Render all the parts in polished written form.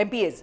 MPAs।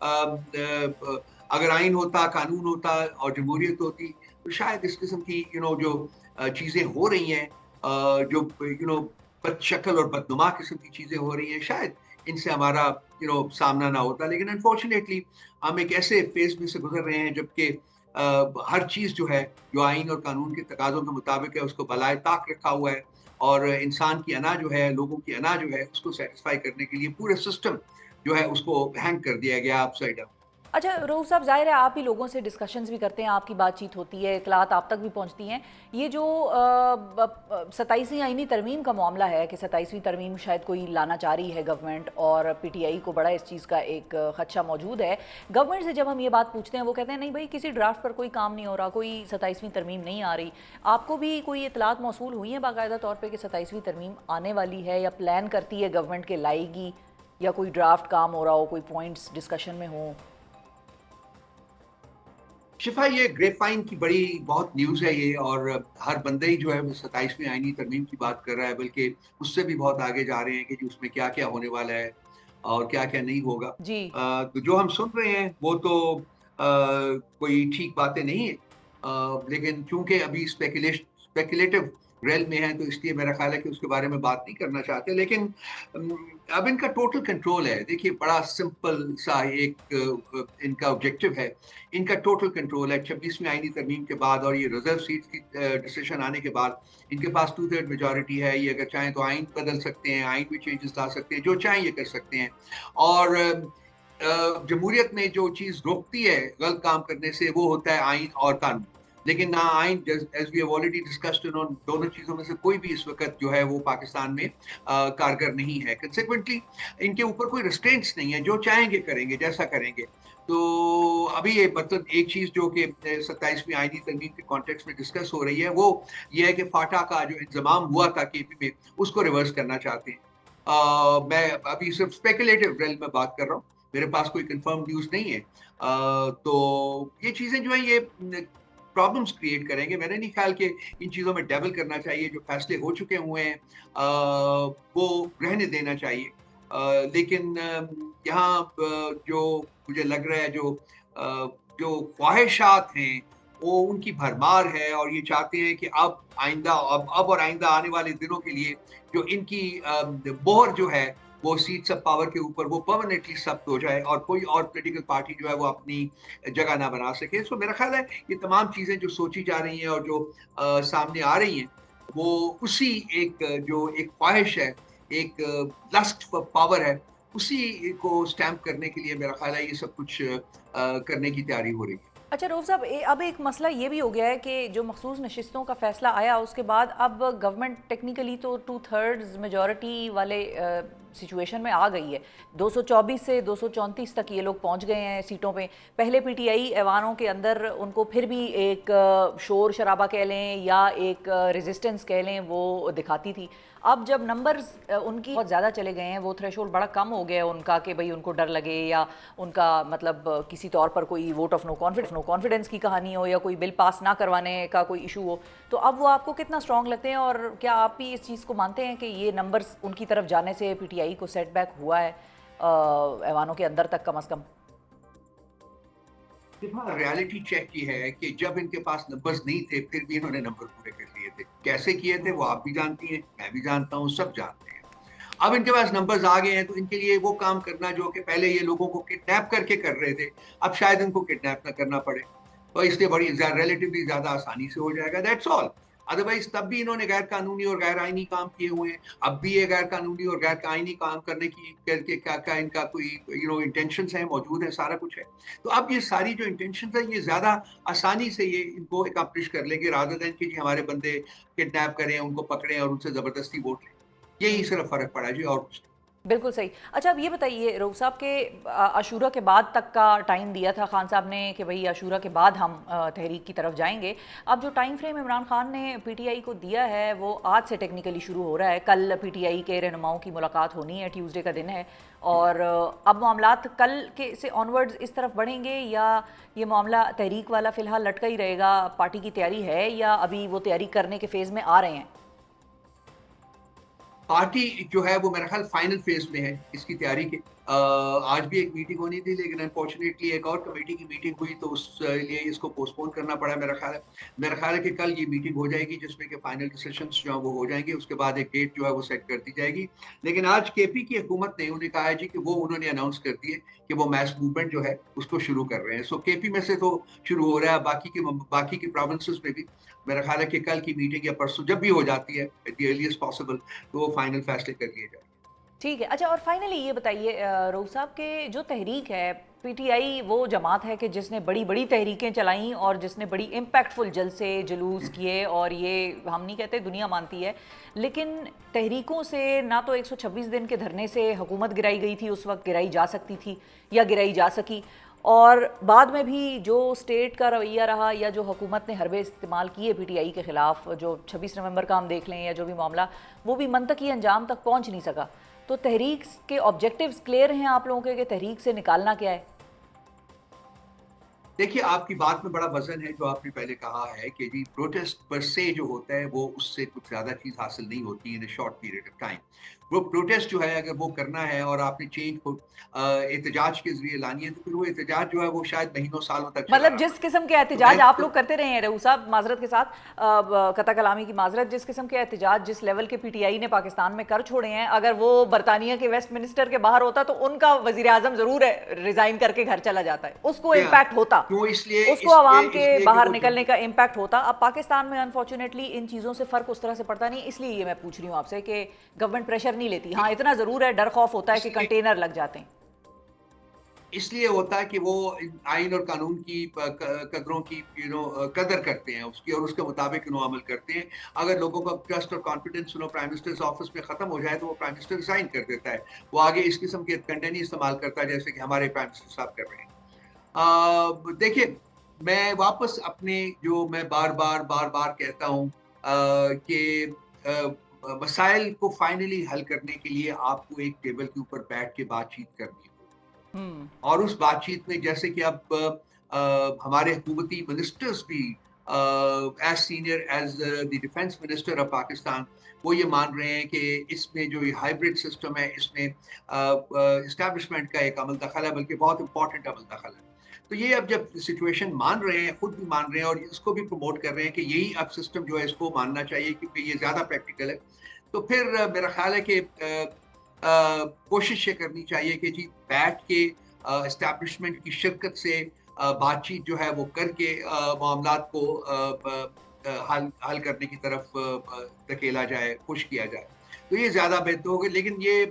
اگر آئین ہوتا, قانون ہوتا اور جمہوریت ہوتی تو شاید اس قسم کی جو چیزیں ہو رہی ہیں, جو بد شکل اور بدنما قسم کی چیزیں ہو رہی ہیں, شاید ان سے ہمارا سامنا نہ ہوتا. لیکن انفارچونیٹلی ہم ایک ایسے فیز میں سے گزر رہے ہیں جبکہ ہر چیز جو ہے جو آئین اور قانون کے تقاضوں کے مطابق ہے اس کو بالائے طاق رکھا ہوا ہے, اور انسان کی انا جو ہے, لوگوں کی انا جو ہے, اس کو سیٹسفائی کرنے کے لیے پورے سسٹم جو ہے اس کو ہینگ کر دیا گیا اپ سائڈ اپ. اچھا رؤوف صاحب، ظاہر ہے آپ ہی لوگوں سے ڈسکشنز بھی کرتے ہیں، آپ کی بات چیت ہوتی ہے، اطلاعات آپ تک بھی پہنچتی ہیں. یہ جو 27ویں آئینی ترمیم کا معاملہ ہے کہ 27ویں ترمیم شاید کوئی لانا چاہ رہی ہے گورنمنٹ، اور پی ٹی آئی کو بڑا اس چیز کا ایک خدشہ موجود ہے. گورنمنٹ سے جب ہم یہ بات پوچھتے ہیں وہ کہتے ہیں نہیں بھائی کسی ڈرافٹ پر کوئی کام نہیں ہو رہا، کوئی 27ویں ترمیم نہیں آ رہی. آپ کو بھی کوئی اطلاعات موصول ہوئی ہیں باقاعدہ طور پہ کہ 27ویں ترمیم آنے والی ہے یا پلان کرتی ہے گورنمنٹ کہ لائے گی، یا کوئی ڈرافٹ کام ہو رہا ہو، کوئی پوائنٹس ڈسکشن میں ہوں؟ شفا، یہ گریپ فائن کی بڑی بہت نیوز ہے یہ، اور ہر بندہ ہی جو ہے وہ 27ویں آئینی ترمیم کی بات کر رہا ہے، بلکہ اس سے بھی بہت آگے جا رہے ہیں کہ اس میں کیا کیا ہونے والا ہے اور کیا کیا نہیں ہوگا. جی تو جو ہم سن رہے ہیں وہ تو کوئی ٹھیک باتیں نہیں ہیں، لیکن چونکہ ابھی اسپیکولیٹو ریل میں ہے تو اس لیے میرا خیال ہے کہ اس کے بارے میں بات نہیں کرنا چاہتے. لیکن اب ان کا ٹوٹل کنٹرول ہے. دیکھیے بڑا سمپل سا ایک ان کا آبجیکٹو ہے، ان کا ٹوٹل کنٹرول ہے. 26ویں آئینی ترمیم کے بعد اور یہ ریزرو سیٹس کی ڈسیشن آنے کے بعد ان کے پاس 2/3 میجورٹی ہے. یہ اگر چاہیں تو آئین بدل سکتے ہیں، آئین میں چینجز لا سکتے ہیں، جو چاہیں یہ کر سکتے ہیں. اور جمہوریت میں جو چیز روکتی ہے غلط کام کرنے سے وہ ہوتا ہے آئین اور قانون. لیکن نہ آئین، as we have already discussed, دونوں چیزوں میں سے کوئی بھی اس وقت جو ہے وہ پاکستان میں کارگر نہیں ہے. کنسیکوینٹلی ان کے اوپر کوئی ریسٹرینٹس نہیں ہے، جو چاہیں گے کریں گے، جیسا کریں گے. تو ابھی یہ مطلب ایک چیز جو کہ 27ویں آئینی ترمیم کے کانٹیکس میں ڈسکس ہو رہی ہے وہ یہ ہے کہ فاٹا کا جو انضمام ہوا تھا کے پی میں اس کو ریورس کرنا چاہتے ہیں. میں ابھی صرف اسپیکولیٹو ریل میں بات کر رہا ہوں، میرے پاس کوئی کنفرم نیوز نہیں ہے. تو یہ چیزیں جو ہیں یہ پرابلمس کریٹ کریں گے. میں نے نہیں خیال کہ ان چیزوں میں ڈیول کرنا چاہیے. جو فیصلے ہو چکے ہوئے ہیں وہ رہنے دینا چاہیے. لیکن یہاں جو مجھے لگ رہا ہے جو خواہشات ہیں وہ ان کی بھرمار ہے، اور یہ چاہتے ہیں کہ اب اور آئندہ آنے والے دنوں کے لیے جو ان کی مہر جو ہے وہ سیٹس آف پاور کے اوپر وہ پرماننٹلی ثبت ہو جائے اور کوئی اور پولیٹیکل پارٹی جو ہے وہ اپنی جگہ نہ بنا سکے. سو میرا خیال ہے یہ تمام چیزیں جو سوچی جا رہی ہیں اور جو سامنے آ رہی ہیں وہ اسی ایک خواہش ہے، ایک لسٹ فار پاور ہے، اسی کو سٹیمپ کرنے کے لیے میرا خیال ہے یہ سب کچھ کرنے کی تیاری ہو رہی ہے. اچھا رؤوف صاحب، اب ایک مسئلہ یہ بھی ہو گیا ہے کہ جو مخصوص نشستوں کا فیصلہ آیا اس کے بعد اب گورنمنٹ ٹیکنیکلی تو 2/3 میجورٹی والے سچویشن میں آ گئی ہے. 224 سے 234 تک یہ لوگ پہنچ گئے ہیں سیٹوں پہ. پہلے پی ٹی آئی ایوانوں کے اندر ان کو پھر بھی ایک شور شرابہ کہہ لیں یا ایک ریزسٹنس کہہ لیں وہ دکھاتی تھی. اب جب نمبرز ان کی بہت زیادہ چلے گئے ہیں، وہ تھریشولڈ بڑا کم ہو گیا ہے ان کا کہ بھئی ان کو ڈر لگے یا ان کا مطلب کسی طور پر کوئی ووٹ آف نو کانفیڈنس کی کہانی ہو یا کوئی بل پاس نہ کروانے کا کوئی ایشو ہو، تو اب وہ آپ کو کتنا اسٹرانگ لگتے ہیں؟ اور کیا آپ بھی اس چیز کو مانتے ہیں کہ یہ نمبرز ان کی طرف جانے سے پی ٹی آئی کو سیٹ بیک ہوا ہے ایوانوں کے اندر تک کم از کم؟ ریالٹی چیک کی ہے کہ جب ان کے پاس نمبرز نہیں تھے پھر بھی انہوں نے نمبر پورے کر لیے تھے. کیسے کیے تھے وہ آپ بھی جانتی ہیں، میں بھی جانتا ہوں، سب جانتے ہیں. اب ان کے پاس نمبرز آ گئے ہیں تو ان کے لیے وہ کام کرنا جو کہ پہلے یہ لوگوں کو کڈنیپ کر کے کر رہے تھے اب شاید ان کو کڈنیپ نہ کرنا پڑے، تو اس لیے بڑی ریلیٹیولی زیادہ آسانی سے ہو جائے گا. That's all. ادروائز تب بھی انہوں نے غیر قانونی اور غیر آئینی کام کیے ہوئے ہیں. اب بھی یہ غیر قانونی اور غیر آئینی کام کرنے کی کر کے کیا ان کا کوئی انٹینشنز ہیں، موجود ہے، سارا کچھ ہے. تو اب یہ ساری جو انٹینشنز ہیں یہ زیادہ آسانی سے یہ ان کو اکمپلش کر لیں گے رادر دین کہ جی ہمارے بندے کڈنیپ کریں، ان کو پکڑیں اور ان سے زبردستی ووٹ لیں. یہی صرف فرق پڑا جی، اور کچھ. بالکل صحیح. اچھا اب یہ بتائیے رؤوف صاحب کہ عاشورہ کے بعد تک کا ٹائم دیا تھا خان صاحب نے کہ بھئی عاشورہ کے بعد ہم تحریک کی طرف جائیں گے. اب جو ٹائم فریم عمران خان نے پی ٹی آئی کو دیا ہے وہ آج سے ٹیکنیکلی شروع ہو رہا ہے. کل پی ٹی آئی کے رہنماؤں کی ملاقات ہونی ہے، ٹیوزڈے کا دن ہے، اور اب معاملات کل کے سے آنورڈز اس طرف بڑھیں گے یا یہ معاملہ تحریک والا فی الحال لٹکا ہی رہے گا؟ پارٹی کی تیاری ہے یا ابھی وہ تیاری کرنے کے فیز میں آ رہے ہیں؟ پارٹی جو ہے وہ میرا خیال فائنل فیز میں ہے اس کی تیاری کے. آج بھی ایک میٹنگ ہونی تھی لیکن انفارچونیٹلی ایک اور کمیٹی کی میٹنگ ہوئی تو اس لیے اس کو پوسٹ پون کرنا پڑا. میرا خیال ہے کہ کل یہ میٹنگ ہو جائے گی جس میں کہ فائنل ڈیسیشنز جو ہیں وہ ہو جائیں گے. اس کے بعد ایک ڈیٹ جو ہے وہ سیٹ کر دی جائے گی. لیکن آج کے پی کی حکومت نے انہیں کہا ہے جی کہ وہ انہوں نے اناؤنس کر دیے کہ وہ میس موومنٹ جو ہے اس کو شروع کر رہے ہیں. سو کے پی میں سے تو شروع ہو رہا ہے, باقی کی پروونسز میں بھی میرا خیال ہے کہ کل کی میٹنگ یا پرسوں جب بھی ہو جاتی ہے ایٹ دی ارلیسٹ پاسبل تو وہ فائنل فیصلے کر لیے جائیں. ٹھیک ہے. اچھا, اور فائنلی یہ بتائیے رؤوف صاحب کہ جو تحریک ہے پی ٹی آئی وہ جماعت ہے کہ جس نے بڑی بڑی تحریکیں چلائیں اور جس نے بڑی امپیکٹفل جلسے جلوس کیے, اور یہ ہم نہیں کہتے دنیا مانتی ہے, لیکن تحریکوں سے نہ تو 126 دن کے دھرنے سے حکومت گرائی گئی تھی, اس وقت گرائی جا سکتی تھی یا گرائی جا سکی, اور بعد میں بھی جو اسٹیٹ کا رویہ رہا یا جو حکومت نے حربے استعمال کیے پی ٹی آئی کے خلاف, جو 26 نومبر کا ہم دیکھ لیں یا جو بھی معاملہ, وہ بھی منطقی انجام تک پہنچ نہیں سکا. تو تحریک کے آبجیکٹیوز کلیئر ہیں آپ لوگوں کے کہ تحریک سے نکالنا کیا ہے؟ دیکھیے, آپ کی بات میں بڑا وزن ہے جو آپ نے پہلے کہا ہے کہ جی پروٹیسٹ پر سے جو ہوتا ہے وہ اس سے کچھ زیادہ چیز حاصل نہیں ہوتی in a short period of time. وہ پروٹیسٹ جو ہے اگر وہ کرنا ہے اور آپ نے چینج کو احتجاج کے ذریعے لانی ہے تو پھر وہ احتجاج جو ہے وہ شاید مہینوں سالوں تک چلا مطلب رہا. جس قسم کے احتجاج آپ لوگ کرتے رہے ہیں رؤوف صاحب, معذرت کے ساتھ, قطع کلامی کی معذرت, جس قسم کے احتجاج جس لیول کے پی ٹی آئی نے پاکستان میں کر چھوڑے ہیں, اگر وہ برطانیہ کے ویسٹ منسٹر کے باہر ہوتا تو ان کا وزیر اعظم ضرور ریزائن کر کے گھر چلا جاتا ہے, اس کو امپیکٹ ہوتا, کیوں اس کو عوام کے کہ باہر وہ نکلنے کا امپیکٹ ہوتا. اب پاکستان میں انفارچونیٹلی ان چیزوں سے فرق اس طرح سے پڑتا نہیں, اس لیے یہ میں پوچھ رہی ہوں آپ سے کہ گورنمنٹ پریشر نہیں لیتی. ہاں اتنا ضرور ہے, ڈر خوف ہوتا ہے کہ کنٹینر لگ جاتے ہیں. اس لیے ہوتا ہے کہ وہ آئین اور قانون کی قدروں کی قدر کرتے ہیں اس کی, اور اس کے مطابق عمل کرتے ہیں. اگر لوگوں کا ٹرسٹ اور کانفیڈنس پرائم منسٹر آفس میں ختم ہو جائے تو وہ پرائم منسٹر ریزائن کر دیتا ہے. وہ آگے اس قسم کے کنٹے نہیں استعمال کرتا جیسے کہ ہمارے پرائم منسٹر صاحب کر رہے ہیں. دیکھیے, میں واپس اپنے جو میں بار بار کہتا ہوں کہ مسائل کو فائنلی حل کرنے کے لیے آپ کو ایک ٹیبل کے اوپر بیٹھ کے بات چیت کرنی ہے. اور اس بات چیت میں جیسے کہ اب ہمارے حکومتی منسٹرز بھی as senior as the defence minister of Pakistan وہ یہ مان رہے ہیں کہ اس میں جو یہ ہائیبرڈ سسٹم ہے اس میں اسٹیبلشمنٹ کا ایک عمل دخل ہے, بلکہ بہت امپورٹنٹ عمل دخل ہے. تو یہ اب جب سچویشن مان رہے ہیں, خود بھی مان رہے ہیں اور اس کو بھی پروموٹ کر رہے ہیں کہ یہی اب سسٹم جو ہے اس کو ماننا چاہیے کیونکہ یہ زیادہ پریکٹیکل ہے, تو پھر میرا خیال ہے کہ کوشش یہ کرنی چاہیے کہ جی بیٹھ کے اسٹیبلشمنٹ کی شرکت سے بات چیت جو ہے وہ کر کے معاملات کو حل کرنے کی طرف دھکیلا جائے, پش کیا جائے, تو یہ زیادہ بہتر ہوگا. لیکن یہ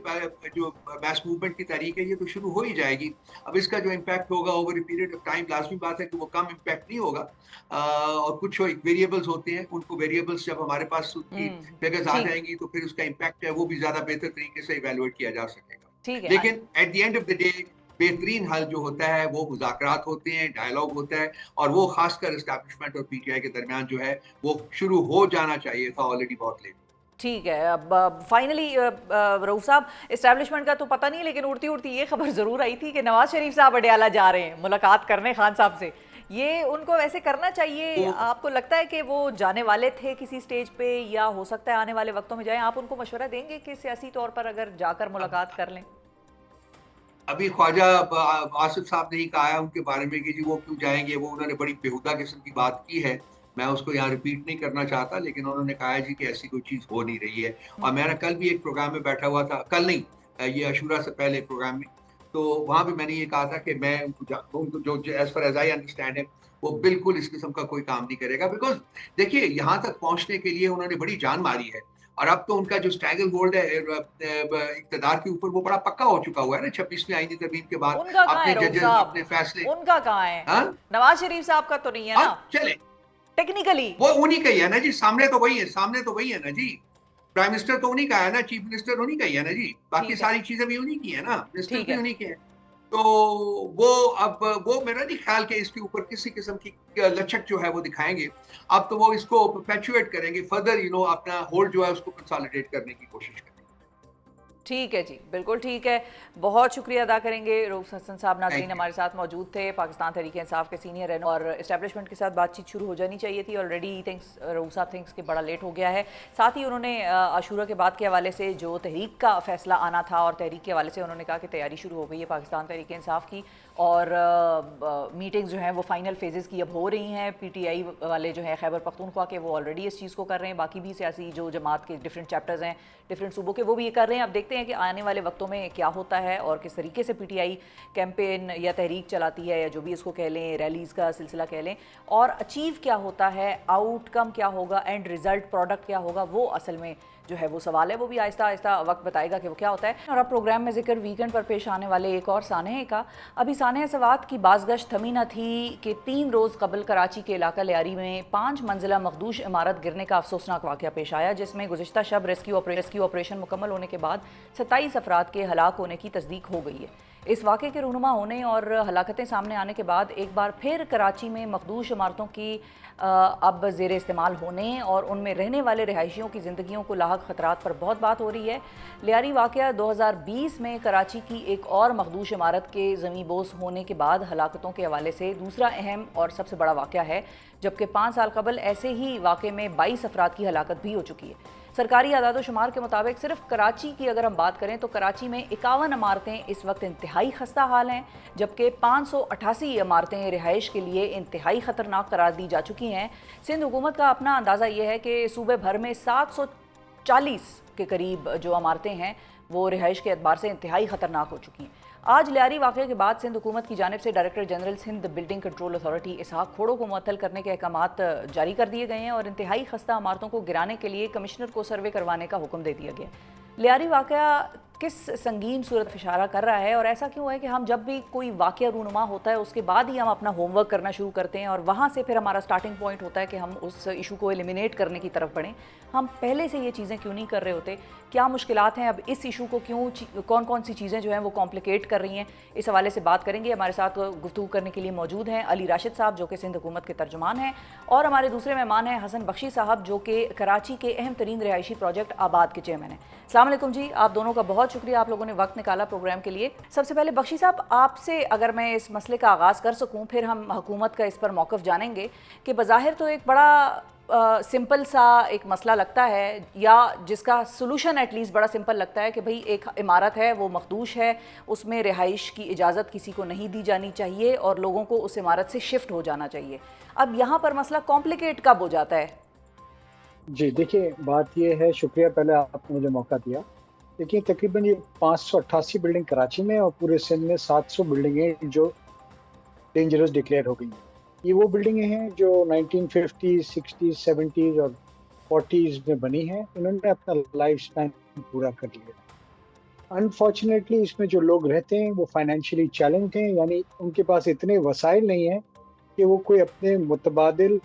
جو میس موومنٹ کی تاریخ ہے یہ تو شروع ہو ہی جائے گی. اب اس کا جو امپیکٹ ہوگا over a period of time, لازمی بات ہے کہ وہ کم امپیکٹ نہیں ہوگا, اور کچھ ویریبلز ہوتے ہیں, ان کو ویریبلز جب ہمارے پاس کی فگرز آ جائیں گی تو پھر اس کا امپیکٹ ہے وہ بھی زیادہ بہتر طریقے سے ایویلویٹ کیا جا سکے گا. لیکن at the end of the day بہترین حل جو ہوتا ہے وہ مذاکرات ہوتے ہیں, ڈائلاگ ہوتا ہے, اور وہ خاص کر اسٹیبلشمنٹ اور پی ٹی آئی کے درمیان جو ہے وہ شروع ہو جانا چاہیے تھا آلریڈی بہت لیٹ. ٹھیک ہے. اب فائنلی رؤوف صاحب, اسٹیبلشمنٹ کا تو پتہ نہیں, لیکن اڑتی اڑتی یہ خبر ضرور آئی تھی کہ نواز شریف صاحب اڈیالہ جا رہے ہیں ملاقات کرنے خان صاحب سے. یہ ان کو ویسے کرنا چاہیے, آپ کو لگتا ہے کہ وہ جانے والے تھے کسی سٹیج پہ, یا ہو سکتا ہے آنے والے وقتوں میں جائیں؟ آپ ان کو مشورہ دیں گے کہ سیاسی طور پر اگر جا کر ملاقات کر لیں؟ ابھی خواجہ آصف صاحب نے ہی کہا ہے ان کے بارے میں کہ جی وہ کیوں جائیں گے, وہ انہوں نے بڑی بےہودہ قسم کی بات کی ہے. میں اس کو یہاں ریپیٹ نہیں کرنا چاہتا, لیکن انہوں نے کہا ہے جی کہ ایسی کوئی چیز ہو نہیں رہی ہے. اور میں نے کل بھی ایک پروگرام میں بیٹھا ہوا تھا, کل نہیں یہ عاشورہ سے پہلے پروگرام میں, تو وہاں بھی میں نے یہ کہا تھا کہ میں جو as far as I understand ہے وہ بالکل اس قسم کا کوئی کام نہیں کرے گا. بیکاز دیکھیے یہاں تک پہنچنے کے لیے انہوں نے بڑی جان ماری ہے, اور اب تو ان کا جو اسٹریگل ہولڈ ہے اقتدار کے اوپر وہ بڑا پکا ہو چکا ہوا ہے نا 26ویں آئینی ترمیم کے بعد. ان کا کہاں ہے رؤوف ججز صاحب, اپنے فیصلے, ان کا کہاں ہے؟ نواز شریف صاحب کا تو نہیں ہے نا چلے ٹیکنیکلی, وہ انہی کا ہی ہے نا جی, سامنے تو وہی ہے نا جی, پرائم منسٹر تو انہی کا ہے نا, چیف منسٹر انہی کا ہی ہے نا جی, باقی ساری چیزیں بھی انہی کی ہیں نا, منسٹر بھی انہی کے ہیں. تو وہ میرا نہیں خیال کہ اس کے اوپر کسی قسم کی لچک جو ہے وہ دکھائیں گے. اب تو وہ اس کو پرپیچویٹ کریں گے فردر, اپنا ہولڈ جو ہے اس کو کنسالیڈیٹ کرنے کی کوشش کریں گے. ٹھیک ہے جی، بالکل ٹھیک ہے. بہت شکریہ ادا کریں گے رؤوف حسن صاحب. ناظرین ہمارے ساتھ موجود تھے پاکستان تحریک انصاف کے سینئر رہنما اور اسٹیبلشمنٹ کے ساتھ بات چیت شروع ہو جانی چاہیے تھی. آلریڈی تھنکس رؤوف صاحب تھنکس کہ بڑا لیٹ ہو گیا ہے. ساتھ ہی انہوں نے عاشورہ کے بعد کے حوالے سے جو تحریک کا فیصلہ آنا تھا اور تحریک کے حوالے سے انہوں نے کہا کہ تیاری شروع ہو گئی ہے پاکستان تحریک انصاف کی اور میٹنگز جو ہیں وہ فائنل فیزز کی اب ہو رہی ہیں. پی ٹی آئی والے جو ہیں خیبر پختونخوا کے وہ آلریڈی اس چیز کو کر رہے ہیں. باقی بھی سیاسی جو جماعت کے ڈفرینٹ چیپٹرز ہیں ڈفرینٹ صوبوں کے وہ بھی یہ کر رہے ہیں. اب دیکھتے ہیں کہ آنے والے وقتوں میں کیا ہوتا ہے اور کس طریقے سے پی ٹی آئی کیمپین یا تحریک چلاتی ہے یا جو بھی اس کو کہہ لیں ریلیز کا سلسلہ کہہ لیں اور اچیو کیا ہوتا ہے, آؤٹ کم کیا ہوگا, اینڈ رزلٹ پروڈکٹ کیا ہوگا, وہ اصل میں جو ہے وہ سوال ہے. وہ بھی آہستہ آہستہ وقت بتائے گا کہ وہ کیا ہوتا ہے. اور اب پروگرام میں ذکر ویکینڈ پر پیش آنے والے ایک اور سانحے کا. ابھی سانحہ سوات کی بازگشت تھمی نہ تھی کہ 3 روز قبل کراچی کے علاقہ لیاری میں 5 منزلہ مخدوش عمارت گرنے کا افسوسناک واقعہ پیش آیا جس میں گزشتہ شب ریسکیو آپریشن مکمل ہونے کے بعد 27 افراد کے ہلاک ہونے کی تصدیق ہو گئی ہے. اس واقعے کے رونما ہونے اور ہلاکتیں سامنے آنے کے بعد ایک بار پھر کراچی میں مخدوش عمارتوں کی اب زیر استعمال ہونے اور ان میں رہنے والے رہائشیوں کی زندگیوں کو لاحق خطرات پر بہت بات ہو رہی ہے. لیاری واقعہ 2020 میں کراچی کی ایک اور مخدوش عمارت کے زمیں بوس ہونے کے بعد ہلاکتوں کے حوالے سے دوسرا اہم اور سب سے بڑا واقعہ ہے, جبکہ 5 سال قبل ایسے ہی واقعے میں 22 افراد کی ہلاکت بھی ہو چکی ہے. سرکاری اعداد و شمار کے مطابق صرف کراچی کی اگر ہم بات کریں تو کراچی میں 51 عمارتیں اس وقت انتہائی خستہ حال ہیں, جبکہ 588 عمارتیں رہائش کے لیے انتہائی خطرناک قرار دی جا چکی ہیں. سندھ حکومت کا اپنا اندازہ یہ ہے کہ صوبے بھر میں 740 کے قریب جو عمارتیں ہیں وہ رہائش کے اعتبار سے انتہائی خطرناک ہو چکی ہیں. آج لیاری واقعے کے بعد سندھ حکومت کی جانب سے director general Sindh building control authority Ishaq Khuhro کو معطل کرنے کے احکامات جاری کر دیے گئے ہیں اور انتہائی خستہ عمارتوں کو گرانے کے لیے کمشنر کو سروے کروانے کا حکم دے دیا گیا. لیاری واقعہ کس سنگین صورت اشارہ کر رہا ہے اور ایسا کیوں ہے کہ ہم جب بھی کوئی واقعہ رونما ہوتا ہے اس کے بعد ہی ہم اپنا ہوم ورک کرنا شروع کرتے ہیں اور وہاں سے پھر ہمارا سٹارٹنگ پوائنٹ ہوتا ہے کہ ہم اس ایشو کو ایلیمینیٹ کرنے کی طرف بڑھیں. ہم پہلے سے یہ چیزیں کیوں نہیں کر رہے ہوتے؟ کیا مشکلات ہیں اب اس ایشو کو کیوں کون سی چیزیں جو ہیں وہ کمپلیکیٹ کر رہی ہیں؟ اس حوالے سے بات کریں گے. ہمارے ساتھ گفتگو کرنے کے لیے موجود ہیں علی راشد صاحب جو کہ سندھ حکومت کے ترجمان ہیں اور ہمارے دوسرے مہمان ہیں حسن بخشی صاحب جو کہ کراچی کے اہم ترین رہائشی پروجیکٹ آباد کے چیئرمین ہیں. السلام علیکم جی, آپ دونوں کا بہت شکریہ, آپ لوگوں نے وقت نکالا پروگرام کے لیے. سب سے پہلے بخشی صاحب آپ سے اگر میں اس مسئلے کا آغاز کر سکوں, پھر ہم حکومت کا اس پر موقف جانیں گے کہ بظاہر تو ایک بڑا سمپل سا ایک مسئلہ لگتا ہے یا جس کا سلوشن ایٹ لیسٹ بڑا سمپل لگتا ہے کہ بھئی ایک عمارت ہے وہ مخدوش ہے, اس میں رہائش کی اجازت کسی کو نہیں دی جانی چاہیے اور لوگوں کو اس عمارت سے شفٹ ہو جانا چاہیے. اب یہاں پر مسئلہ کمپلیکیٹ کب ہو جاتا ہے؟ جی دیکھیے بات یہ ہے, شکریہ پہلے آپ نے مجھے موقع دیا. دیکھیے تقریباً یہ 588 بلڈنگ کراچی میں اور پورے سندھ میں 700 بلڈنگیں جو ڈینجرس ڈکلیئر ہو گئی ہیں. یہ وہ بلڈنگیں ہیں جو 1950s 60s 70s اور 40s میں بنی ہیں. انہوں نے اپنا لائف سپین پورا کر لیا. انفارچونیٹلی اس میں جو لوگ رہتے ہیں وہ فائنینشلی چیلنجڈ ہیں, یعنی ان کے پاس اتنے وسائل نہیں ہیں کہ وہ کوئی اپنے متبادل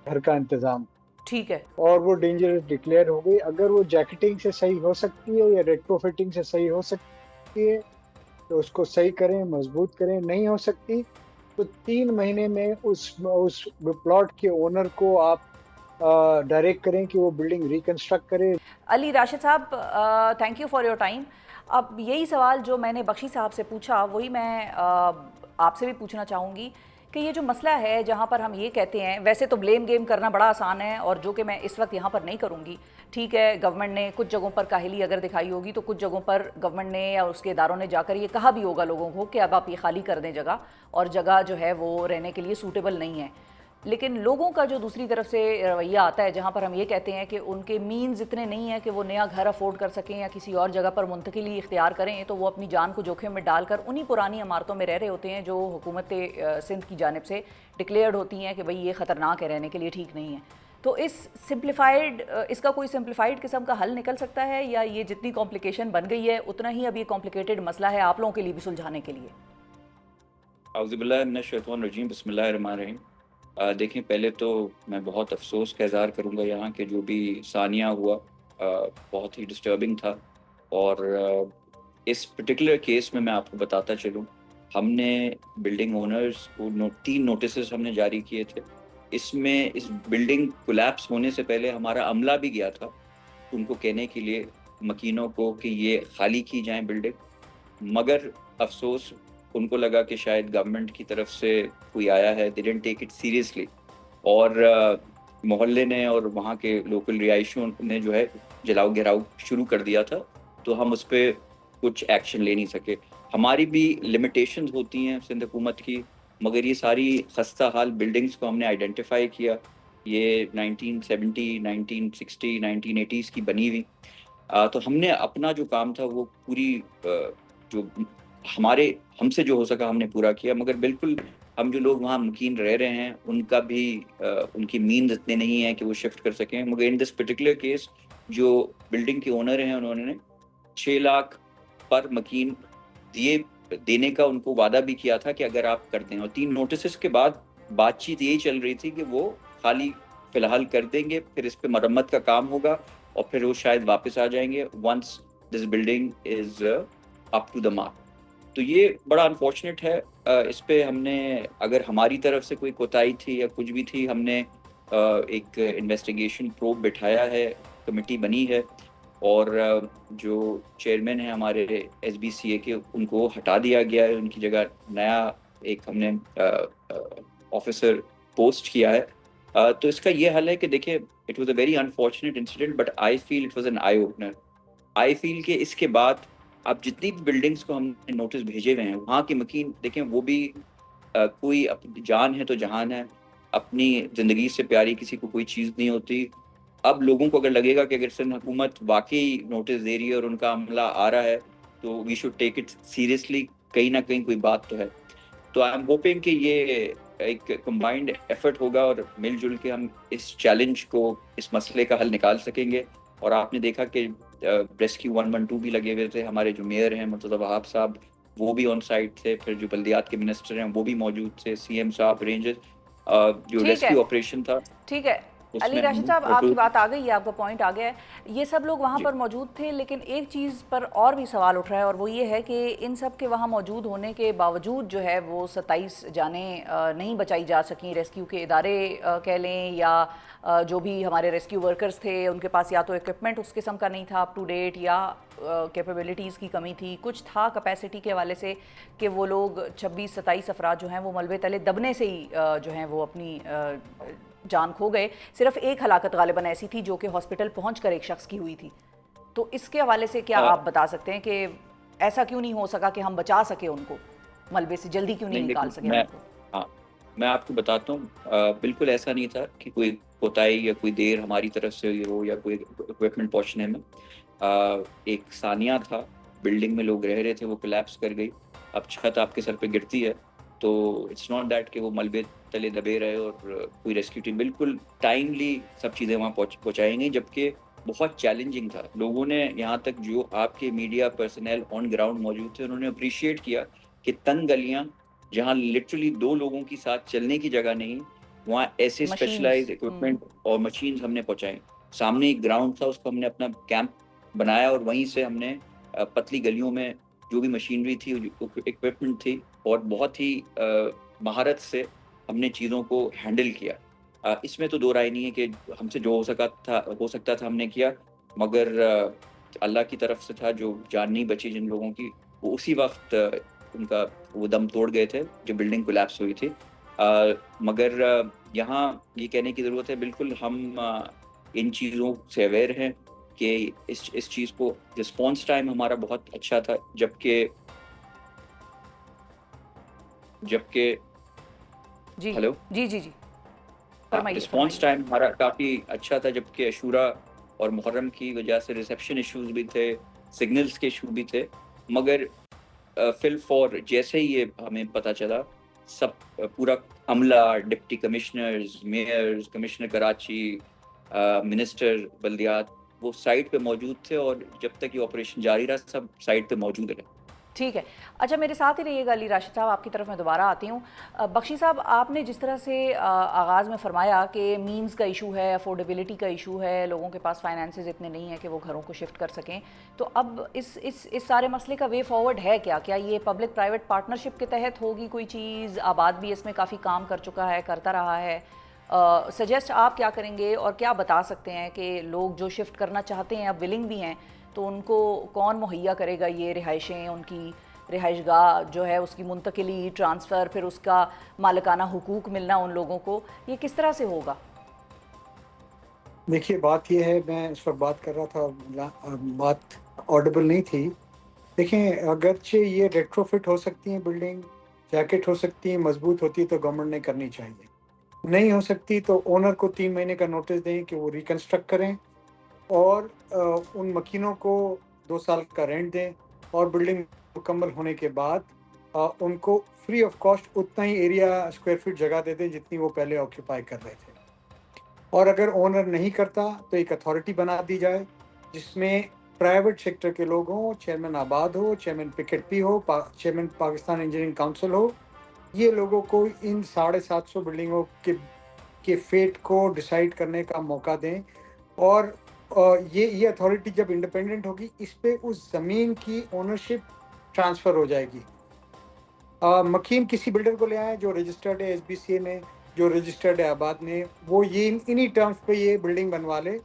گھر کا انتظام. ٹھیک ہے. اور وہ ڈینجرس ڈکلیئر ہو گئی. اگر وہ جیکٹنگ سے صحیح ہو سکتی ہے یا ریٹرو فٹنگ سے صحیح ہو سکتی ہے تو اس کو صحیح کریں, مضبوط کریں. نہیں ہو سکتی تو 3 مہینے میں اس پلاٹ کے اونر کو آپ ڈائریکٹ کریں کہ وہ بلڈنگ ریکنسٹرکٹ کرے. علی راشد صاحب thank you for your time. اب یہی سوال جو میں نے بخشی صاحب سے پوچھا وہی میں آپ سے بھی پوچھنا چاہوں گی کہ یہ جو مسئلہ ہے جہاں پر ہم یہ کہتے ہیں, ویسے تو بلیم گیم کرنا بڑا آسان ہے اور جو کہ میں اس وقت یہاں پر نہیں کروں گی. ٹھیک ہے, گورنمنٹ نے کچھ جگہوں پر کاہلی اگر دکھائی ہوگی تو کچھ جگہوں پر گورنمنٹ نے یا اس کے اداروں نے جا کر یہ کہا بھی ہوگا لوگوں کو کہ اب آپ یہ خالی کر دیں جگہ, اور جگہ جو ہے وہ رہنے کے لیے سوٹیبل نہیں ہے. لیکن لوگوں کا جو دوسری طرف سے رویہ آتا ہے جہاں پر ہم یہ کہتے ہیں کہ ان کے مینز اتنے نہیں ہیں کہ وہ نیا گھر افورڈ کر سکیں یا کسی اور جگہ پر منتقلی اختیار کریں, تو وہ اپنی جان کو جوخم میں ڈال کر انہی پرانی عمارتوں میں رہ رہے ہوتے ہیں جو حکومت سندھ کی جانب سے ڈکلیئرڈ ہوتی ہیں کہ بھئی یہ خطرناک ہے, رہنے کے لیے ٹھیک نہیں ہے. تو اس کا کوئی سمپلیفائڈ قسم کا حل نکل سکتا ہے یا یہ جتنی کمپلیکیشن بن گئی ہے اتنا ہی اب یہ کمپلیکیٹڈ مسئلہ ہے آپ لوگوں کے لیے بھی سلجھانے کے لیے؟ اعوذ باللہ من الشیطان الرجیم, بسم اللہ الرحمن الرحیم. دیکھیں پہلے تو میں بہت افسوس کا اظہار کروں گا یہاں کہ جو بھی ثانیہ ہوا بہت ہی ڈسٹربنگ تھا. اور اس پرٹیکولر کیس میں آپ کو بتاتا چلوں, ہم نے بلڈنگ اونرز کو 3 نوٹسز ہم نے جاری کیے تھے. اس میں اس بلڈنگ کولیپس ہونے سے پہلے ہمارا عملہ بھی گیا تھا ان کو کہنے کے لیے مکینوں کو کہ یہ خالی کی جائیں بلڈنگ، مگر افسوس ان کو لگا کہ شاید گورنمنٹ کی طرف سے کوئی آیا ہے، they didn't take it seriously، اور محلے نے اور وہاں کے لوکل رہائشیوں نے جو ہے جلاؤ گھراؤ شروع کر دیا تھا، تو ہم اس پہ کچھ ایکشن لے نہیں سکے۔ ہماری بھی لمیٹیشنز ہوتی ہیں سندھ حکومت کی، مگر یہ ساری خستہ حال بلڈنگز کو ہم نے آئیڈینٹیفائی کیا، یہ 1970 1960 1980s کی بنی ہوئی، تو ہم نے اپنا جو کام تھا وہ پوری جو ہم سے جو ہو سکا ہم نے پورا کیا، مگر بالکل ہم جو لوگ وہاں مکین رہ رہے ہیں ان کا بھی ان کی مینز اتنے نہیں ہیں کہ وہ شفٹ کر سکیں، مگر ان دس پرٹیکولر کیس جو بلڈنگ کے اونر ہیں انہوں نے 6 لاکھ پر مکین دینے کا ان کو وعدہ بھی کیا تھا کہ اگر آپ کر دیں، اور 3 نوٹسز کے بعد بات چیت یہی چل رہی تھی کہ وہ خالی فی الحال کر دیں گے، پھر اس پہ مرمت کا کام ہوگا اور پھر وہ شاید واپس آ جائیں گے once this building is up to the mark۔ تو یہ بڑا انفارچونیٹ ہے، اس پہ ہم نے اگر ہماری طرف سے کوئی کوتاہی تھی یا کچھ بھی تھی، ہم نے ایک انویسٹیگیشن پروب بٹھایا ہے، کمیٹی بنی ہے، اور جو چیئرمین ہیں ہمارے ایس بی سی اے کے ان کو ہٹا دیا گیا ہے، ان کی جگہ نیا ایک ہم نے آفیسر پوسٹ کیا ہے۔ تو اس کا یہ حل ہے کہ دیکھیں it was a very unfortunate incident, but I feel it was an eye opener. I feel کہ اس کے بعد اب جتنی بھی بلڈنگس کو ہم نے نوٹس بھیجے ہوئے ہیں وہاں کے مکین دیکھیں، وہ بھی کوئی اپنی جان ہے تو جہان ہے، اپنی زندگی سے پیاری کسی کو کوئی چیز نہیں ہوتی۔ اب لوگوں کو اگر لگے گا کہ اگر سندھ حکومت واقعی نوٹس دے رہی ہے اور ان کا عملہ آ رہا ہے تو we should take it seriously, کہیں نہ کہیں کوئی بات تو ہے۔ تو آئی ایم ہوپنگ کہ یہ ایک کمبائنڈ ایفرٹ ہوگا اور مل جل کے ہم اس چیلنج کو، اس مسئلے کا حل نکال سکیں گے۔ اور آپ نے دیکھا کہ ریسکیو 112 بھی لگے ہوئے تھے، ہمارے جو میئر ہیں مرتضی وہاب صاحب وہ بھی آن سائٹ تھے، پھر جو بلدیات کے منسٹر ہیں وہ بھی موجود تھے، سی ایم صاحب، رینجر، جو ریسکیو آپریشن تھا۔ ٹھیک ہے علی راشد صاحب، آپ کی بات آ گئی ہے، آپ کا پوائنٹ آ گیا ہے، یہ سب لوگ وہاں پر موجود تھے، لیکن ایک چیز پر اور بھی سوال اٹھ رہا ہے، اور وہ یہ ہے کہ ان سب کے وہاں موجود ہونے کے باوجود جو ہے وہ 27 جانیں نہیں بچائی جا سکیں۔ ریسکیو کے ادارے کہہ لیں یا جو بھی ہمارے ریسکیو ورکرز تھے ان کے پاس یا تو ایکوپمنٹ اس قسم کا نہیں تھا اپ ٹو ڈیٹ، یا کیپیبلٹیز کی کمی تھی، کچھ تھا کیپیسٹی کے حوالے سے کہ وہ لوگ 26-27 افراد جو ہیں وہ ملبے تلے دبنے سے ہی جو ہیں وہ اپنی جان کھو گئے۔ صرف ایک ہلاکت غالباً ایسی تھی جو کہ ہاسپٹل پہنچ کر ایک شخص کی ہوئی تھی۔ تو اس کے حوالے سے کیا آپ بتا سکتے ہیں کہ ایسا کیوں نہیں ہو سکا کہ ہم بچا سکے ان کو، ملبے سے جلدی کیوں نہیں نکال سکے ان کو؟ ہاں میں آپ کو بتاتا ہوں، بالکل ایسا نہیں تھا کہ کوئی کوتاہی یا کوئی دیر ہماری طرف سے ہو یا کوئی اکوپمنٹ پہنچنے میں۔ ایک ثانیہ تھا، بلڈنگ میں لوگ رہ رہے تھے، وہ کولیپس کر گئی۔ اب چھت آپ کے سر پہ گرتی ہے تو اٹس ناٹ دیٹ کہ وہ ملبے تلے دبے رہے اور کوئی ریسکیو ٹیم، بالکل ٹائملی سب چیزیں وہاں پہنچائی گئیں، جبکہ بہت چیلنجنگ تھا۔ لوگوں نے یہاں تک جو آپ کے میڈیا پرسنل آن گراؤنڈ موجود تھے انہوں نے اپریشیٹ کیا کہ تنگ گلیاں جہاں لٹرلی 2 لوگوں کی ساتھ چلنے کی جگہ نہیں، وہاں ایسے اسپیشلائز اکوپمنٹ اور مشینز ہم نے پہنچائیں۔ سامنے ایک گراؤنڈ تھا، اس کو ہم نے اپنا کیمپ بنایا اور وہیں سے ہم نے پتلی گلیوں میں جو بھی مشینری تھی، اکوپمنٹ تھی، اور بہت ہی مہارت سے ہم نے چیزوں کو ہینڈل کیا۔ اس میں تو دو رائے نہیں ہے کہ ہم سے جو ہو سکتا تھا ہم نے کیا، مگر اللہ کی طرف سے تھا، جو جان نہیں بچی جن لوگوں کی، وہ اسی وقت ان کا وہ دم توڑ گئے تھے جو بلڈنگ کولیپس ہوئی تھی۔ مگر یہاں یہ کہنے کی ضرورت ہے، بالکل ہم ان چیزوں سے اویئر ہیں کہ اس چیز کو رسپانس ٹائم ہمارا بہت اچھا تھا، جبکہ جی ہلو جی جی جی رسپانس ٹائم ہمارا کافی اچھا تھا، جبکہ عاشورہ اور محرم کی وجہ سے ریسیپشن ایشوز بھی تھے، سگنلز کے ایشو بھی تھے، مگر فل فور جیسے ہی یہ ہمیں پتہ چلا، سب پورا عملہ، deputy commissioners, mayors, commissioner Karachi, minister بلدیات، وہ سائٹ پہ موجود تھے، اور جب تک یہ آپریشن جاری رہا سب سائٹ پہ موجود رہے۔ ٹھیک ہے، اچھا میرے ساتھ ہی رہیے گا علی راشد صاحب، آپ کی طرف میں دوبارہ آتی ہوں۔ بخشی صاحب، آپ نے جس طرح سے آغاز میں فرمایا کہ مینز کا ایشو ہے، افورڈیبلٹی کا ایشو ہے، لوگوں کے پاس فائنانسز اتنے نہیں ہیں کہ وہ گھروں کو شفٹ کر سکیں، تو اب اس سارے مسئلے کا وے فارورڈ ہے کیا یہ پبلک پرائیویٹ پارٹنرشپ کے تحت ہوگی کوئی چیز؟ آباد بھی اس میں کافی کام کر چکا ہے، کرتا رہا ہے، سجیسٹ آپ کیا کریں گے اور کیا بتا سکتے ہیں کہ لوگ جو شفٹ کرنا چاہتے ہیں اب ولنگ بھی ہیں، تو ان کو کون مہیا کرے گا یہ رہائشیں، ان کی رہائش گاہ جو ہے اس کی منتقلی، ٹرانسفر، پھر اس کا مالکانہ حقوق ملنا ان لوگوں کو، یہ کس طرح سے ہوگا؟ دیکھیے بات یہ ہے، میں اس وقت بات کر رہا تھا، بات آڈیبل نہیں تھی. دیکھیں اگرچہ یہ ریٹرو فٹ ہو سکتی ہیں بلڈنگ، جیکٹ ہو سکتی ہیں، مضبوط ہوتی ہے تو گورنمنٹ نے کرنی چاہیے. نہیں ہو سکتی تو اونر کو 3 مہینے کا نوٹس دیں کہ وہ ریکنسٹرکٹ کریں، اور ان مکینوں کو 2 سال کا رینٹ دیں، اور بلڈنگ مکمل ہونے کے بعد ان کو فری آف کاسٹ اتنا ہی ایریا اسکوائر فٹ جگہ دے دیں جتنی وہ پہلے آکیوپائی کر رہے تھے. اور اگر اونر نہیں کرتا تو ایک اتھارٹی بنا دی جائے جس میں پرائیویٹ سیکٹر کے لوگ ہوں، چیئرمین آباد ہو، چیئرمین پکٹ پی ہو، چیئرمین پاکستان انجینئرنگ کاؤنسل ہو. یہ لوگوں کو ان 750 بلڈنگوں کے فیٹ کو ڈیسائیڈ کرنے کا موقع دیں. اور یہ اتھارٹی جب انڈیپینڈنٹ ہوگی، اس پہ اس زمین کی اونرشپ ٹرانسفر ہو جائے گی. مکین کسی بلڈر کو لے آئیں جو رجسٹرڈ ہے ایس بی سی اے میں، جو رجسٹرڈ ہے آباد میں، وہ یہ انہی ٹرمز پہ یہ بلڈنگ بنوا لے.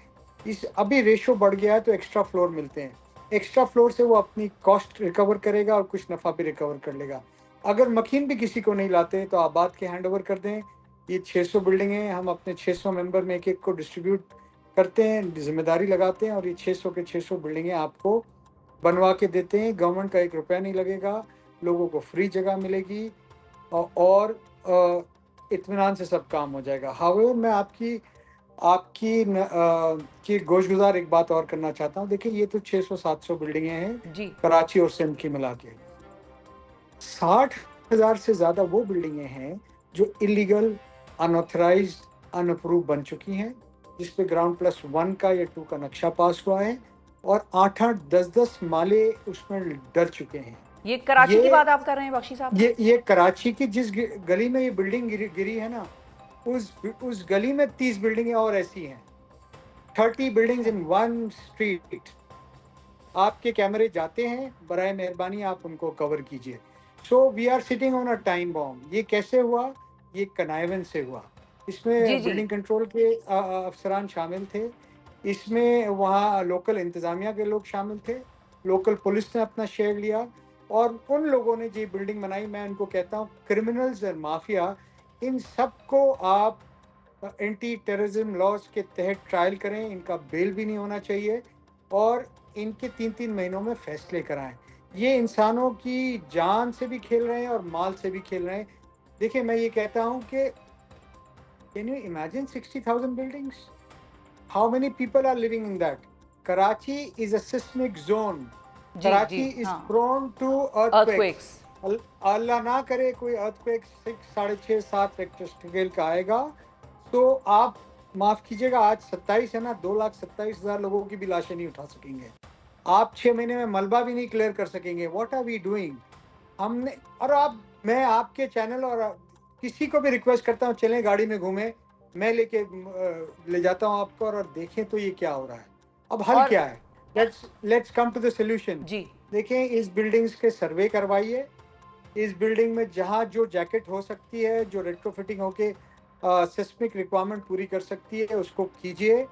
ابھی ریشو بڑھ گیا ہے تو ایکسٹرا فلور ملتے ہیں، ایکسٹرا فلور سے وہ اپنی کاسٹ ریکور کرے گا اور کچھ نفع بھی ریکور کر لے گا. اگر مکین بھی کسی کو نہیں لاتے تو آباد کے ہینڈ اوور کر دیں. یہ 600 بلڈنگیں ہم اپنے 600 ممبر میں ایک ایک کو ڈسٹریبیوٹ کرتے ہیں، ذمہ داری لگاتے ہیں، اور یہ 600 کے 600 بلڈنگیں آپ کو بنوا کے دیتے ہیں. گورنمنٹ کا 1 روپیہ نہیں لگے گا، لوگوں کو فری جگہ ملے گی، اور اطمینان سے سب کام ہو جائے گا. ہاویور میں آپ کی گوش گزار ایک بات اور کرنا چاہتا ہوں. دیکھیں یہ تو 600-700 بلڈنگیں ہیں جی کراچی اور سندھ کی ملا کے. 60,000 سے زیادہ وہ بلڈنگیں ہیں جو الیگل، انآتھرائزڈ، ان اپروو بن چکی ہیں، جس پہ گراؤنڈ پلس 1 کا یا 2 کا نقشہ پاس ہوا ہے، اور 8-8 10-10 مالے اس میں ڈل چکے ہیں. یہ کراچی کی بات آپ کر رہے ہیں بخشی صاحب؟ یہ کراچی کی جس گلی میں یہ بلڈنگ گری ہے نا، اس گلی میں 30 بلڈنگیں اور ایسی ہیں. 30 بلڈنگز ان ون اسٹریٹ. آپ کے کیمرے جاتے ہیں، برائے مہربانی آپ ان کو کور کیجئے. So we are sitting on a time bomb. یہ کیسے ہوا؟ یہ کنائیون سے ہوا. اس میں جی جی بلڈنگ کنٹرول کے افسران شامل تھے، اس میں وہاں لوکل انتظامیہ کے لوگ شامل تھے، لوکل پولیس نے اپنا شیئر لیا، اور ان لوگوں نے جو بلڈنگ بنائی، میں ان کو کہتا ہوں کرمنلز اور مافیا، ان سب کو آپ اینٹی ٹیررزم لاز کے تحت ٹرائل کریں. ان کا بیل بھی نہیں ہونا چاہیے، اور ان کے 3 مہینوں میں فیصلے کرائیں. یہ انسانوں کی جان سے بھی کھیل رہے ہیں اور مال سے بھی کھیل رہے ہیں. دیکھیں میں یہ کہتا ہوں کہ can you imagine 60,000 buildings? How many people are living in that? Karachi is a seismic zone. G Karachi G is ہاں، prone to earthquakes. earthquakes. اللہ نہ کرے کوئی ارتھ 6.5-7 ریکٹر اسکیل کا آئے گا تو آپ معاف کیجیے گا، آج 27 ہے نا، 2,27,000 لوگوں کی بھی لاشیں نہیں اٹھا سکیں گے. آپ 6 مہینے میں ملبہ بھی نہیں کلیئر کر سکیں گے. What are we doing? ہم نے، اور میں آپ کے چینل اور کسی کو بھی ریکویسٹ کرتا ہوں، چلیں گاڑی میں گھومیں، میں لے جاتا ہوں آپ کو، اور دیکھیں تو یہ کیا ہو رہا ہے. اب حل اور کیا ہے؟ Let's come to the solution. جی دیکھیں اس بلڈنگز کے سروے کروائیے. اس بلڈنگ میں جہاں جو جیکٹ ہو سکتی ہے، جو ریٹرو فٹنگ ہو کے سسمک ریکوائرمنٹ پوری کر سکتی ہے، اس کو کیجئے،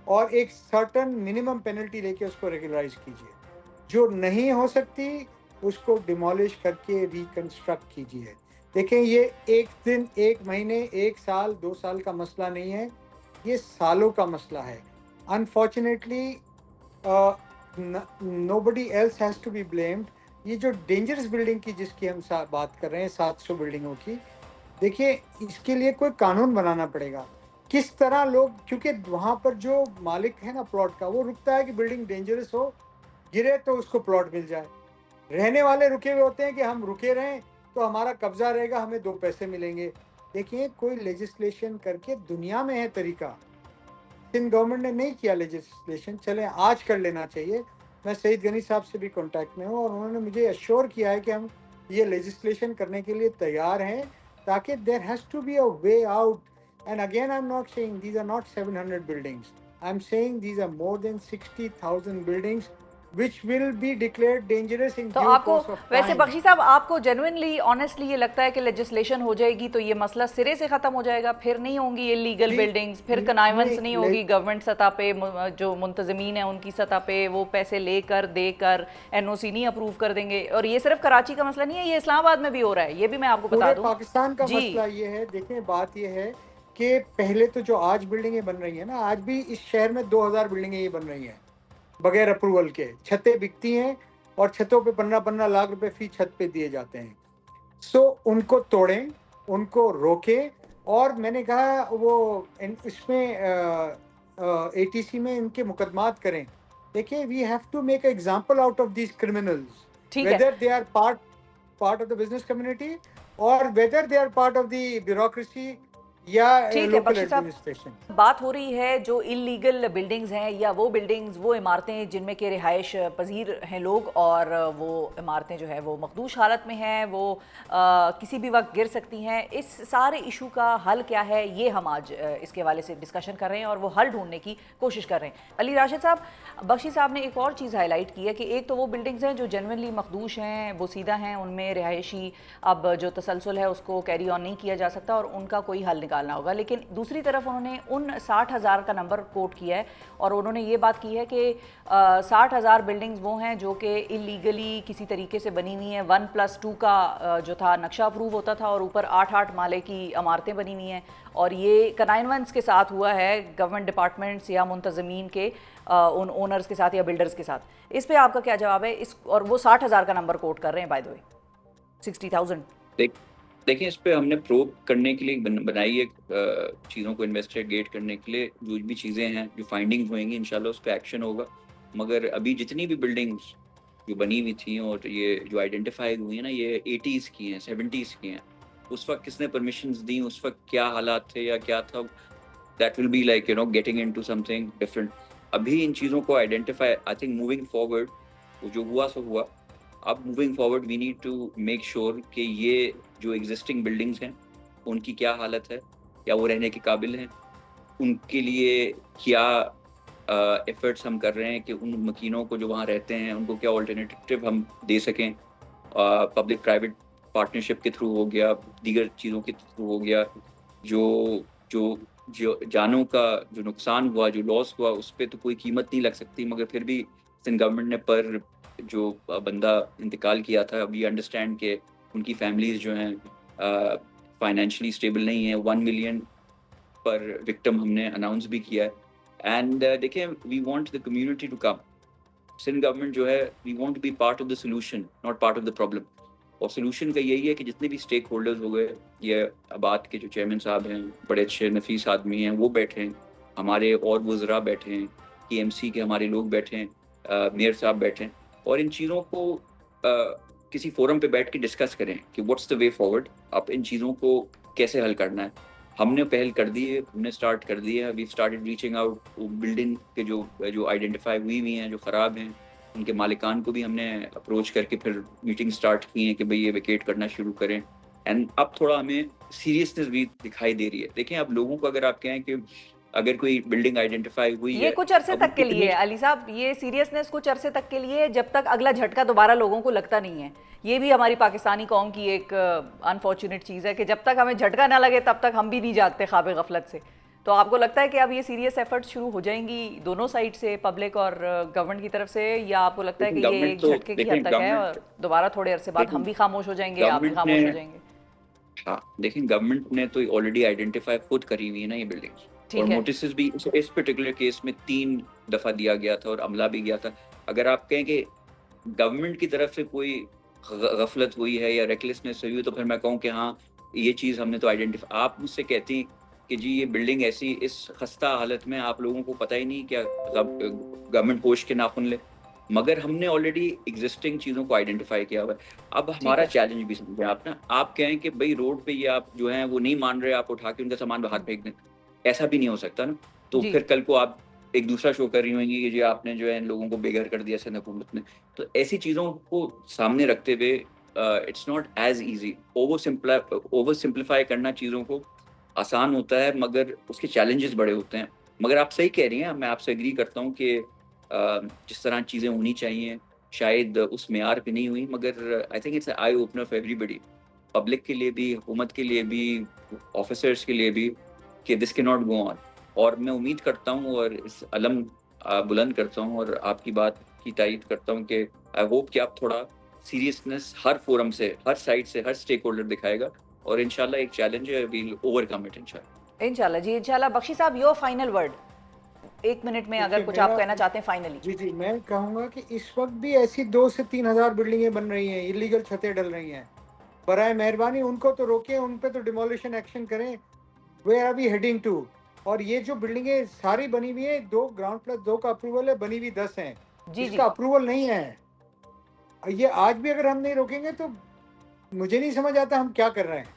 اور ایک سرٹن منیمم پینلٹی لے کے اس کو ریگولرائز کیجئے. جو نہیں ہو سکتی اس کو ڈیمالش کر کے ریکنسٹرکٹ کیجئے. دیکھیں یہ ایک دن، 1 مہینے، 1 سال، 2 سال کا مسئلہ نہیں ہے، یہ سالوں کا مسئلہ ہے. Unfortunately nobody else has to be blamed. یہ جو ڈینجرس بلڈنگ کی جس کی ہم بات کر رہے ہیں، 700 بلڈنگوں کی، دیکھیے اس کے لیے کوئی قانون بنانا پڑے گا. کس طرح لوگ، کیونکہ وہاں پر جو مالک ہے نا پلاٹ کا، وہ رکتا ہے کہ بلڈنگ ڈینجرس ہو، گرے تو اس کو پلاٹ مل جائے. رہنے والے رکے ہوئے ہوتے ہیں کہ ہم رکے رہیں تو ہمارا قبضہ رہے گا، ہمیں 2 پیسے ملیں گے. دیکھیے کوئی لیجسلیشن کر کے، دنیا میں ہے طریقہ، سندھ گورنمنٹ نے نہیں کیا لیجسلیشن، چلیں آج کر لینا چاہیے. میں سعید غنی صاحب سے بھی کانٹیکٹ میں ہوں، اور انہوں نے مجھے ایشور کیا ہے کہ ہم یہ لیجسلیشن کرنے کے لیے تیار ہیں، تاکہ there has to be a way out. And again I'm not saying these are not 700 buildings. I'm saying these are more than 60,000 buildings which will be declared dangerous in تو due آپ کو course of ویسے time. بخشی صاحب آپ کو genuinely honestly یہ لگتا ہے کہ لیجسلیشن ہو جائے گی تو یہ مسئلہ سرے سے ختم ہو جائے گا، پھر نہیں ہوں گی اللیگل بلڈنگز، پھر کنائیونس نہیں ہوگی گورنمنٹ سطح پہ، جو منتظمین ہیں ان کی سطح پہ وہ پیسے لے کر دے کر این او سی نہیں اپروو کر دیں گے؟ اور یہ صرف کراچی کا مسئلہ نہیں ہے، یہ اسلام آباد میں بھی ہو رہا ہے، یہ بھی میں آپ کو بتا پورے دوں پاکستان کا جی مسئلہ یہ ہے. دیکھیں بات یہ ہے کہ پہلے تو جو آج بلڈنگیں بن رہی ہیں نا، آج بھی اس شہر میں 2000 بلڈنگیں یہ بن رہی ہیں بغیر اپروول کے. چھتیں بکتی ہیں اور چھتوں پہ 15 لاکھ روپے فی چھت پہ دیے جاتے ہیں. سو ان کو توڑیں، ان کو روکیں. اور میں نے کہا وہ اس میں اے ٹی سی میں ان کے مقدمات کریں. دیکھیں we have to make a example out of these criminals ٹھیک ہے. whether they are part of the business community or whether they are part of the bureaucracy یا ٹھیک ہے local بخشی صاحب، administration. بات ہو رہی ہے جو اللیگل بلڈنگز ہیں یا وہ بلڈنگز، وہ عمارتیں جن میں کہ رہائش پذیر ہیں لوگ اور وہ عمارتیں جو ہے وہ مخدوش حالت میں ہیں، وہ کسی بھی وقت گر سکتی ہیں. اس سارے ایشو کا حل کیا ہے، یہ ہم آج اس کے حوالے سے ڈسکشن کر رہے ہیں اور وہ حل ڈھونڈنے کی کوشش کر رہے ہیں. علی راشد صاحب، بخشی صاحب نے ایک اور چیز ہائی لائٹ کی ہے کہ ایک تو وہ بلڈنگز ہیں جو جینوئنلی مخدوش ہیں، بوسیدہ ہیں، ان میں رہائشی اب جو تسلسل ہے اس کو کیری آن نہیں کیا جا سکتا اور ان کا کوئی حل نکالنا ہوگا. لیکن دوسری طرف انہوں نے ان 60,000 کا نمبر کوٹ کیا ہے اور انہوں نے یہ بات کی ہے کہ 60,000 بلڈنگز وہ ہیں جو کہ اللیگلی کسی طریقے سے بنی ہوئی ہیں. 1+2 کا جو تھا نقشہ اپروو ہوتا تھا اور اوپر 8 مالے کی عمارتیں بنی ہوئی ہیں اور یہ کنائنونس کے ساتھ ہوا ہے گورنمنٹ ڈپارٹمنٹس یا منتظمین کے ان اونرز کے ساتھ یا بلڈرز کے ساتھ. اس پہ آپ کا کیا جواب ہے؟ اور وہ 60,000 کا نمبر کوٹ کر رہے ہیں بائی دا وے. 60,000. دیکھیں اس پہ ہم نے پروب کرنے کے لیے بنائی ہے چیزوں کو انویسٹیگیٹ کرنے کے لیے. جو بھی چیزیں ہیں جو فائنڈنگز ہوئیں گی انشاءاللہ اس پہ ایکشن ہوگا. مگر ابھی جتنی بھی بلڈنگز جو بنی ہوئی تھیں اور یہ جو آئیڈینٹیفائی ہوئی ہیں نا، یہ 80s کی ہیں، 70s کی ہیں. اس وقت کس نے پرمیشنز دیں، اس وقت کیا حالات تھے یا کیا تھا، that will be like getting into something different. ابھی ان چیزوں کو identify, I think moving forward وہ جو ہوا سو ہوا. اب moving forward we need to make sure کہ یہ جو ایگزسٹنگ بلڈنگز ہیں ان کی کیا حالت ہے، کیا وہ رہنے کے قابل ہیں، ان کے لیے کیا ایفرٹس ہم کر رہے ہیں کہ ان مکینوں کو جو وہاں رہتے ہیں ان کو کیا آلٹرنیٹیو ہم دے سکیں. پبلک پرائیویٹ پارٹنرشپ کے تھرو ہو گیا، دیگر چیزوں کے تھرو ہو گیا. جو جانوں کا جو نقصان ہوا، جو لاس ہوا، اس پہ تو کوئی قیمت نہیں لگ سکتی. مگر پھر بھی سندھ گورنمنٹ نے پر جو بندہ انتقال کیا تھا، وی انڈرسٹینڈ کہ ان کی فیملیز جو ہیں فائنینشلی اسٹیبل نہیں ہیں. 1 ملین پر وکٹم ہم نے اناؤنس بھی کیا ہے. اینڈ دیکھیں we want the community to come. Sindh government جو ہے we want to be part of the solution, not part of the problem. اور سولوشن کا یہی ہے کہ جتنے بھی اسٹیک ہولڈرز ہو گئے، یہ آباد کے جو چیئرمین صاحب ہیں، بڑے اچھے نفیس آدمی ہیں، وہ بیٹھے ہیں، ہمارے اور وزراء بیٹھے ہیں، کی ایم سی کے ہمارے لوگ بیٹھے ہیں، میئر صاحب بیٹھے ہیں، اور ان چیزوں کو کسی فورم پہ بیٹھ کے ڈسکس کریں کہ واٹس دا وے فارورڈ، اب ان چیزوں کو کیسے حل کرنا ہے. ہم نے پہل کر دی ہے، ہم نے اسٹارٹ کر دی ہے. We started reaching out building کے جو آئیڈینٹیفائی ہوئی ہیں، جو خراب ہیں، ان کے مالکان کو بھی ہم نے اپروچ کر کے پھر میٹنگ سٹارٹ کی ہیں کہ بھئی یہ ویکیٹ کرنا شروع کریں. اینڈ اب تھوڑا ہمیں سیریسنس بھی دکھائی دے رہی ہے. دیکھیں اب لوگوں کو اگر آپ کہیں کہ اگر کوئی بلڈنگ آئیڈینٹیفائی ہوئی ہے، یہ کچھ عرصے تک کے لیے علی صاحب، یہ سیریسنس کچھ عرصے تک کے لیے، جب تک اگلا جھٹکا دوبارہ لوگوں کو لگتا نہیں ہے. یہ بھی ہماری پاکستانی قوم کی ایک انفارچونیٹ چیز ہے کہ جب تک ہمیں جھٹکا نہ لگے تب تک ہم بھی نہیں جاگتے خواب غفلت سے. تو آپ کو لگتا ہے کہ اب یہ سیریس ایفرٹس شروع ہو جائیں گی دونوں سائڈ سے، پبلک اور گورنمنٹ کی طرف سے، یا آپ کو لگتا ہے کہ یہ ایک جھٹکے کی حد تک ہے اور دوبارہ تھوڑے عرصے بعد ہم بھی خاموش ہو جائیں گے، آپ بھی خاموش ہو جائیں گے؟ ہاں دیکھیں گورنمنٹ نے تو آلریڈی آئیڈینٹیفائی خود کری ہوئی ہے نا یہ بلڈنگز، اور نوٹسز بھی اس پرٹیکولر کیس میں 3 دفعہ دیا گیا تھا اور عملہ بھی گیا تھا. اگر آپ کہیں کہ گورنمنٹ کی طرف سے کوئی غفلت ہوئی ہے یا ریکلیسنس ہوئی ہے تو پھر میں کہوں کہ ہاں یہ چیز ہم نے تو آئیڈینٹیفائی. آپ مجھ سے کہتی کہ جی یہ بلڈنگ ایسی اس خستہ حالت میں آپ لوگوں کو پتہ ہی نہیں کیا گورنمنٹ پوش کے ناخن لے، مگر ہم نے آلریڈی ایگزسٹنگ چیزوں کو آئیڈینٹیفائی کیا ہوا ہے. اب ہمارا چیلنج بھی سمجھیں آپ نا، آپ کہیں کہ بھائی روڈ پہ یہ آپ جو ہیں وہ نہیں مان رہے، آپ اٹھا کے ان کا سامان باہر پھینک دیں، ایسا بھی نہیں ہو سکتا نا. تو پھر کل کو آپ ایک دوسرا شو کر رہی ہوئیں گی کہ جی آپ نے جو ہے لوگوں کو بے گھر کر دیا سندھ حکومت نے. تو ایسی چیزوں کو سامنے رکھتے ہوئے it's not as easy. Oversimplify کرنا چیزوں کو آسان ہوتا ہے مگر اس کے چیلنجز بڑے ہوتے ہیں. مگر آپ صحیح کہہ رہی ہیں، میں آپ سے ایگری کرتا ہوں کہ جس طرح چیزیں ہونی چاہیے شاید اس معیار پہ نہیں ہوئی، مگر I think it's eye opener for everybody, public کے لیے بھی، حکومت کے لیے بھی، آفیسرس کے لیے بھی، کہ دس کی ناٹ گو آن. اور میں امید کرتا ہوں اور اس علم بلند کرتا ہوں اور آپ کی بات کی تائید کرتا ہوں کہ آئی ہوپ کہ آپ تھوڑا سیریسنس ہر فورم سے، ہر سائڈ سے، ہر اسٹیک ہولڈر دکھائے گا، اور انشاءاللہ ایک چیلنج ہے، ویل اوور کم اٹ انشاءاللہ. انشاءاللہ جی، انشاءاللہ. بخشی صاحب، یور فائنل ورڈ 1 منٹ میں اگر کچھ آپ کہنا چاہتے ہیں فائنلی. جی میں کہوں گا کہ اس وقت بھی ایسی 2 سے 3 ہزار بلڈنگیں بن رہی ہیں، ایلیگل چھتیں ڈل رہی ہیں. برائے مہربانی ان کو تو روکیں، ان پہ تو ڈیمولیشن ایکشن کریں. Where are we heading to? اور یہ جو بلڈنگیں ساری بنی ہوئی ہیں، 2 گراؤنڈ پلس 2 کا اپروول ہے، بنی ہوئی 10 ہیں، جی اس جی کا اپروول نہیں ہے. یہ آج بھی اگر ہم نہیں روکیں گے تو مجھے نہیں سمجھ آتا ہم کیا کر رہے ہیں.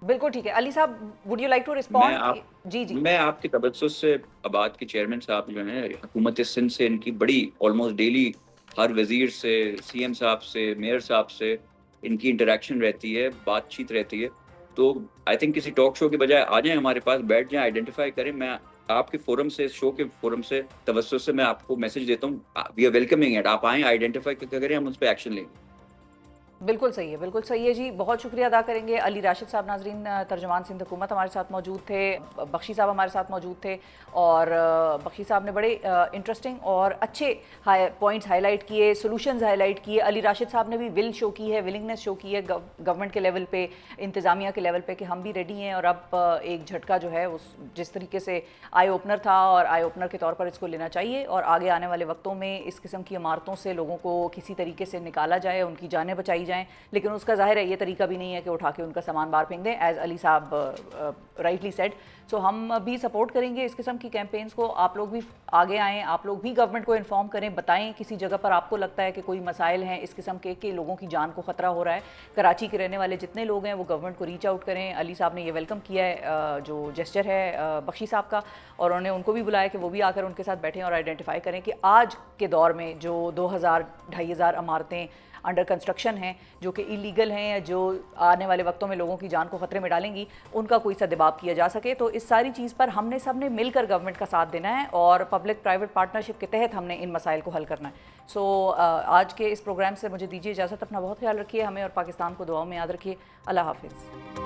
بالکل ٹھیک ہے. Ali sahab, would you like to respond? جی جی. میں آپ کے تبسس سے، آباد کے چیئرمین صاحب جو ہیں حکومت سندھ سے، ان کی بڑی آلموسٹ ڈیلی ہر وزیر سے، سی ایم صاحب سے، میئر صاحب سے ان کی انٹریکشن رہتی ہے، بات چیت رہتی ہے. تو آئی تھنک کسی ٹاک شو کے بجائے آ جائیں ہمارے پاس، بیٹھ جائیں، آئیڈینٹیفائی کریں. میں آپ کے فورم سے، شو کے فورم سے، توسط سے میں آپ کو میسج دیتا ہوں، وی آر ویلکمنگ اٹ. آپ آئیں، آئیڈینٹیفائی کریں، ہم اس پہ ایکشن لیں گے. بالکل صحیح ہے، بالکل صحیح ہے جی. بہت شکریہ ادا کریں گے. علی راشد صاحب، ناظرین، ترجمان سندھ حکومت ہمارے ساتھ موجود تھے. بخشی صاحب ہمارے ساتھ موجود تھے، اور بخشی صاحب نے بڑے انٹرسٹنگ اور اچھے پوائنٹس ہائی لائٹ کیے، سولوشنز ہائی لائٹ کیے. علی راشد صاحب نے بھی ول شو کی ہے، ولنگنس شو کی ہے گورنمنٹ کے لیول پہ، انتظامیہ کے لیول پہ، کہ ہم بھی ریڈی ہیں. اور اب ایک جھٹکا جو ہے اس جس طریقے سے آئی اوپنر تھا، اور آئی اوپنر کے طور پر اس کو لینا چاہیے، اور آگے آنے والے وقتوں میں اس قسم کی عمارتوں سے لوگوں کو کسی طریقے سے نکالا جائے، ان کی جانیں بچائی جائیں. لیکن اس کا ظاہر ہے یہ طریقہ بھی نہیں ہے کہ اٹھا کے ان کا سامان باہر پھینک دیں، ایز علی صاحب رائٹلی سیڈ. سو ہم بھی سپورٹ کریں گے اس قسم کی کیمپینز کو. آپ لوگ بھی آگے آئیں، آپ لوگ بھی گورنمنٹ کو انفارم کریں، بتائیں کسی جگہ پر آپ کو لگتا ہے کہ کوئی مسائل ہیں اس قسم کے کہ لوگوں کی جان کو خطرہ ہو رہا ہے. کراچی کے رہنے والے جتنے لوگ ہیں وہ گورنمنٹ کو ریچ آؤٹ کریں. علی صاحب نے یہ ویلکم کیا ہے جو جسچر ہے بخشی صاحب کا، اور انہوں نے ان کو بھی بلایا کہ وہ بھی آ کر ان کے ساتھ بیٹھیں اور آئیڈینٹیفائی کریں کہ آج کے دور میں جو 2000 2500 عمارتیں انڈر کنسٹرکشن ہیں جو کہ ایلیگل ہیں، یا جو آنے والے وقتوں میں لوگوں کی جان کو خطرے میں ڈالیں گی، ان کا کوئی سا دباؤ کیا جا سکے. تو اس ساری چیز پر ہم نے سب نے مل کر گورنمنٹ کا ساتھ دینا ہے، اور پبلک پرائیویٹ پارٹنرشپ کے تحت ہم نے ان مسائل کو حل کرنا ہے. سو آج کے اس پروگرام سے مجھے دیجیے اجازت. اپنا بہت خیال رکھیے، ہمیں اور پاکستان کو دعاؤں میں یاد رکھیے. اللہ حافظ.